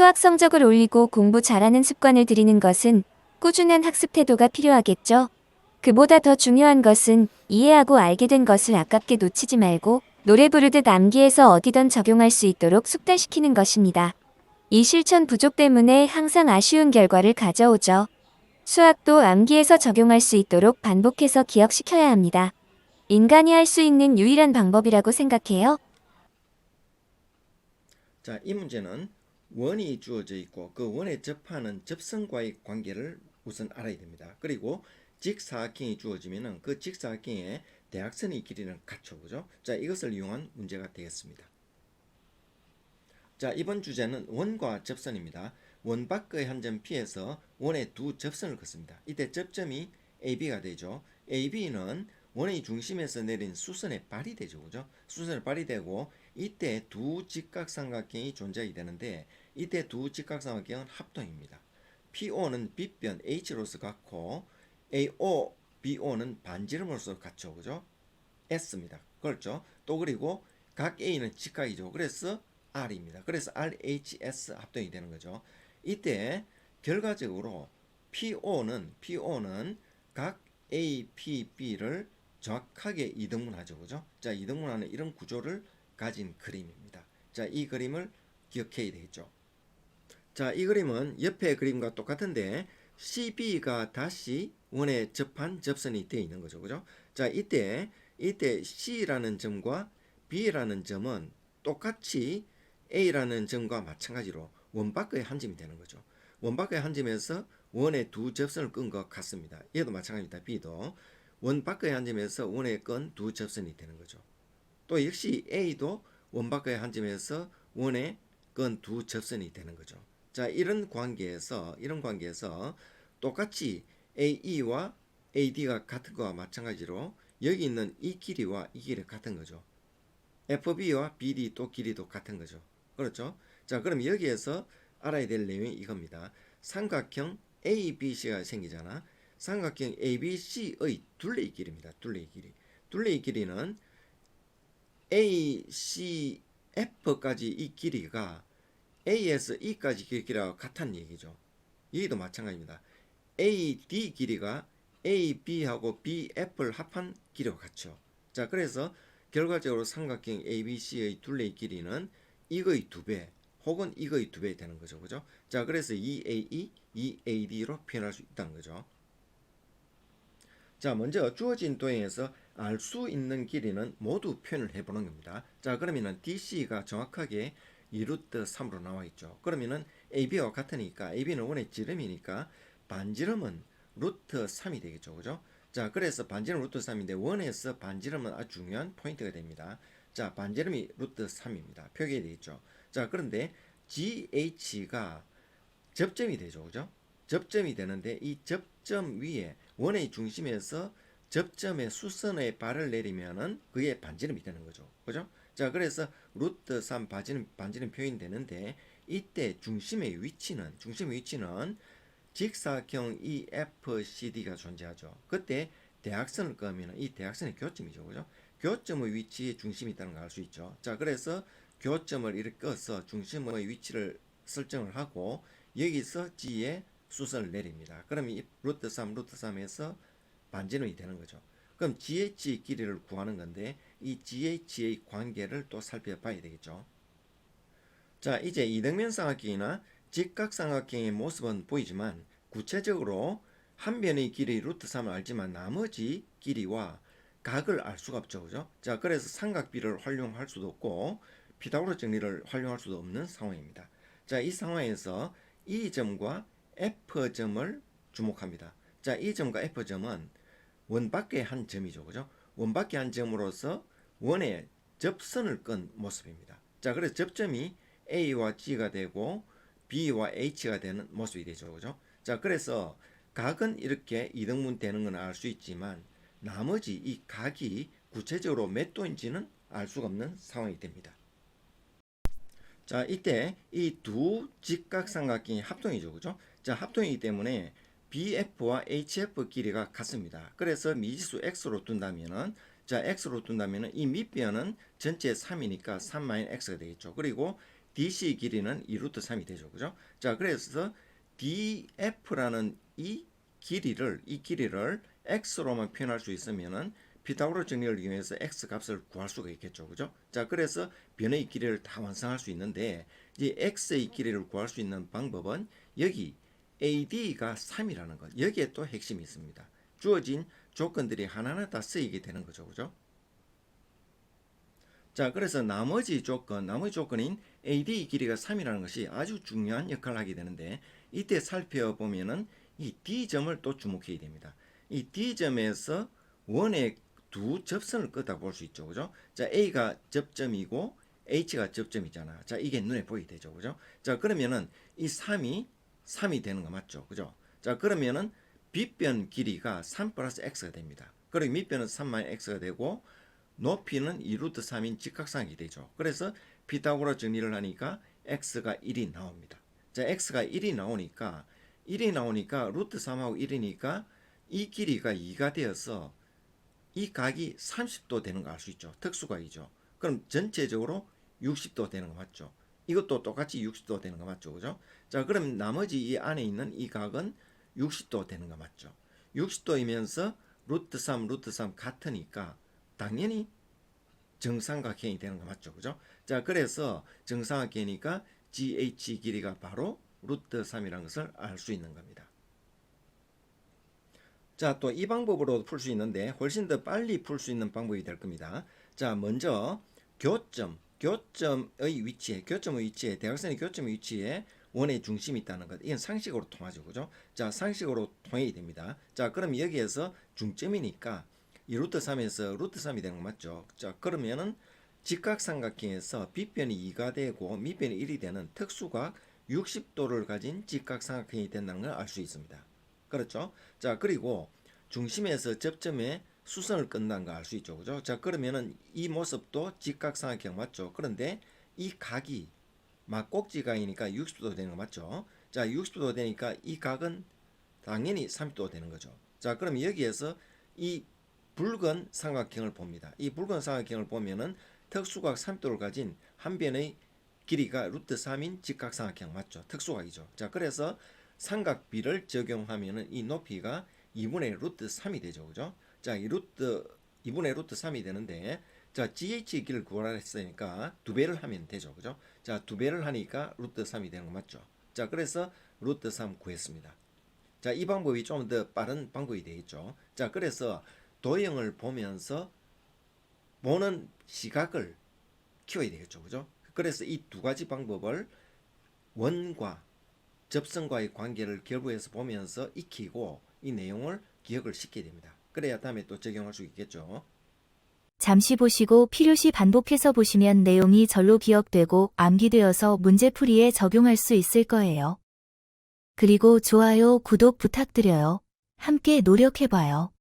수학 성적을 올리고 공부 잘하는 습관을 들이는 것은 꾸준한 학습 태도가 필요하겠죠. 그보다 더 중요한 것은 이해하고 알게 된 것을 아깝게 놓치지 말고 노래 부르듯 암기해서 어디든 적용할 수 있도록 숙달시키는 것입니다. 이 실천 부족 때문에 항상 아쉬운 결과를 가져오죠. 수학도 암기해서 적용할 수 있도록 반복해서 기억시켜야 합니다. 인간이 할 수 있는 유일한 방법이라고 생각해요. 자, 이 문제는 원이 주어져 있고 그 원에 접하는 접선과의 관계를 우선 알아야 됩니다. 그리고 직사각형이 주어지면은 그 직사각형의 대각선의 길이는 같죠. 그죠? 자, 이것을 이용한 문제가 되겠습니다. 자, 이번 주제는 원과 접선입니다. 원 밖의 한 점 P에서 원의 두 접선을 긋습니다. 이때 접점이 AB가 되죠. AB는 원의 중심에서 내린 수선의 발이 되죠. 그죠? 수선의 발이 되고 이때 두 직각삼각형이 존재하게 되는데 이때 두 직각삼각형은 합동입니다. PO는 빗변 H로서 같고 AO, BO는 반지름으로서 같죠. 그죠? S입니다. 그렇죠? 또 그리고 각 A는 직각이죠. 그래서 R입니다. 그래서 RHS 합동이 되는 거죠. 이때 결과적으로 PO는 각 A, P, B를 정확하게 이등분하죠. 그죠? 자, 이등분하는 이런 구조를 가진 그림입니다. 자, 이 그림을 기억해야 되겠죠. 자, 이 그림은 옆에 그림과 똑같은데 CB가 다시 원에 접한 접선이 되어 있는 거죠. 그죠? 자, 이때 C라는 점과 B라는 점은 똑같이 A라는 점과 마찬가지로 원 밖의 한 점이 되는 거죠. 원 밖의 한 점에서 원에 두 접선을 끈 것 같습니다. 얘도 마찬가지입니다. B도 원 밖의 한 점에서 원에 끈 두 접선이 되는 거죠. 또 역시 A도 원 밖의 한 점에서 원에 끈 두 접선이 되는 거죠. 자, 이런 관계에서 똑같이 AE와 AD가 같은 거와 마찬가지로 여기 있는 이 길이와 이 길이 같은 거죠. FB와 BD 또 길이도 같은 거죠. 그렇죠? 자, 그럼 여기에서 알아야 될 내용이 이겁니다. 삼각형 ABC가 생기잖아. 삼각형 ABC의 둘레의 길입니다. 둘레의 길이. 둘레의 길이는 ACF까지 이 길이가 A에서 E까지 길이가 같다는 얘기죠. 여기도 마찬가지입니다. AD 길이가 AB하고 BF를 합한 길이와 같죠. 자, 그래서 결과적으로 삼각형 ABC의 둘레의 길이는 이거의 2배 혹은 이거의 2배 되는 거죠. 그죠? 자, 그래서 2AE, 2AD로 표현할 수 있다는 거죠. 자, 먼저 주어진 도형에서 알 수 있는 길이는 모두 표현을 해보는 겁니다. 자, 그러면은 DC가 정확하게 2루트 3으로 나와 있죠. 그러면은 AB와 같으니까 AB는 원의 지름이니까 반지름은 루트 3이 되겠죠. 그죠? 자, 그래서 반지름 루트 3인데 원에서 반지름은 아주 중요한 포인트가 됩니다. 자, 반지름이 루트 3입니다. 표기해야 되겠죠. 자, 그런데 GH가 접점이 되죠. 그죠? 접점이 되는데 이 접점 위에 원의 중심에서 접점의 수선의 발을 내리면은 그게 반지름이 되는 거죠. 그죠? 자, 그래서 루트 3 반지름 표현되는데 이때 중심의 위치는 직사각형 EFCD가 존재하죠. 그때 대각선을 그으면 이 대각선의 교점이죠. 그죠? 교점의 위치에 중심이 있다는 걸 알 수 있죠. 자, 그래서 교점을 이렇게 꺼서 중심의 위치를 설정을 하고 여기서 G에 수선을 내립니다. 그럼 이 루트 3에서 반지름이 되는 거죠. 그럼 GH 길이를 구하는 건데 이 GH의 관계를 또 살펴봐야 되겠죠. 자, 이제 이등변 삼각형이나 직각삼각형의 모습은 보이지만 구체적으로 한 변의 길이 루트 3을 알지만 나머지 길이와 각을 알 수가 없죠. 그죠? 자, 그래서 삼각비를 활용할 수도 없고 피타고라스 정리를 활용할 수도 없는 상황입니다. 자, 이 상황에서 이 점과 F점을 주목합니다. 자, 이 점과 F점은 원 밖의 한 점이죠. 그죠? 원 밖의 한 점으로서 원에 접선을 끈 모습입니다. 자, 그래서 접점이 A와 G가 되고 B와 H가 되는 모습이 되죠. 그죠? 자, 그래서 각은 이렇게 이등분 되는 건 알 수 있지만 나머지 이 각이 구체적으로 몇 도인지는 알 수가 없는 상황이 됩니다. 자, 이때 이 두 직각삼각형이 합동이죠. 그죠? 자, 합동이기 때문에 BF와 HF 길이가 같습니다. 그래서 미지수 X로 둔다면은 자, X로 둔다면은 이 밑변은 전체 3이니까 3-X가 되겠죠. 그리고 DC 길이는 2루트 3이 되죠. 그죠? 자, 그래서 DF라는 이 길이를 x로만 표현할 수 있으면은 피타고라스 정리를 이용해서 x 값을 구할 수가 있겠죠. 그죠? 자, 그래서 변의 길이를 다 완성할 수 있는데 이 x의 길이를 구할 수 있는 방법은 여기 AD가 3이라는 것. 여기에 또 핵심이 있습니다. 주어진 조건들이 하나하나 다 쓰이게 되는 거죠. 그죠? 자, 그래서 나머지 조건인 AD 길이가 3이라는 것이 아주 중요한 역할을 하게 되는데 이때 살펴보면은 이 D점을 또 주목해야 됩니다. 이 D점에서 원의 두 접선을 끄다 볼 수 있죠. 그죠? 자, A가 접점이고 H가 접점이잖아. 자, 이게 눈에 보이게 되죠. 그죠? 자, 그러면은 이 3이 되는 거 맞죠? 그죠? 자, 그러면은 빗변 길이가 3 플러스 X가 됩니다. 그리고 밑변은 3 X가 되고 높이는 2루트 3인 직각삼각이 되죠. 그래서 피타고라 정리를 하니까 x가 1이 나옵니다. 자, x가 1이 나오니까 루트 3하고 1이니까 이 길이가 2가 되어서 이 각이 30도 되는 거 알 수 있죠. 특수각이죠. 그럼 전체적으로 60도 되는 거 맞죠? 이것도 똑같이 60도 되는 거 맞죠? 그죠? 자, 그럼 나머지 이 안에 있는 이 각은 60도 되는 거 맞죠? 60도이면서 루트 3 같으니까 당연히 정삼각형이 되는 거 맞죠? 그죠? 자, 그래서 정삼각형이니까 GH 길이가 바로 루트 3이라는 것을 알 수 있는 겁니다. 자, 또 이 방법으로 풀 수 있는데 훨씬 더 빨리 풀 수 있는 방법이 될 겁니다. 자, 먼저 교점의 위치에 대각선의 교점의 위치에 원의 중심이 있다는 것. 이건 상식으로 통하죠. 그죠? 자, 상식으로 통해야 됩니다. 자, 그럼 여기에서 중점이니까 이 루트 3에서 루트 3이 되는 거 맞죠? 자, 그러면은 직각삼각형에서 빗변이 2가 되고 밑변이 1이 되는 특수각 60도를 가진 직각삼각형이 된다는 걸 알 수 있습니다. 그렇죠? 자, 그리고 중심에서 접점에 수선을 끈다는 걸 알 수 있죠. 그죠? 자, 그러면은 이 모습도 직각삼각형 맞죠? 그런데 이 각이 막꼭지각이니까 60도 되는 거 맞죠? 자, 60도 되니까 이 각은 당연히 30도 되는 거죠. 자, 그럼 여기에서 이 붉은 삼각형을 봅니다. 이 붉은 삼각형을 보면은 특수각 30도를 가진 한 변의 길이가 루트 3인 직각삼각형 맞죠? 특수각이죠. 자, 그래서 삼각비를 적용하면은 이 높이가 2분의 루트 3이 되죠. 그죠? 자, 이 2분의 루트 3이 되는데 자, GH 길을 구하라 했으니까 2배를 하면 되죠. 그죠? 자, 2배를 하니까 루트 3이 되는 거 맞죠? 자, 그래서 루트 3 구했습니다. 자, 이 방법이 좀 더 빠른 방법이 되겠죠. 자, 그래서 도형을 보면서 보는 시각을 키워야 되겠죠. 그죠? 그래서 이 두 가지 방법을 원과 접선과의 관계를 결부해서 보면서 익히고 이 내용을 기억을 시켜야 됩니다. 그래야 다음에 또 적용할 수 있겠죠. 잠시 보시고 필요시 반복해서 보시면 내용이 절로 기억되고 암기되어서 문제풀이에 적용할 수 있을 거예요. 그리고 좋아요, 구독 부탁드려요. 함께 노력해봐요.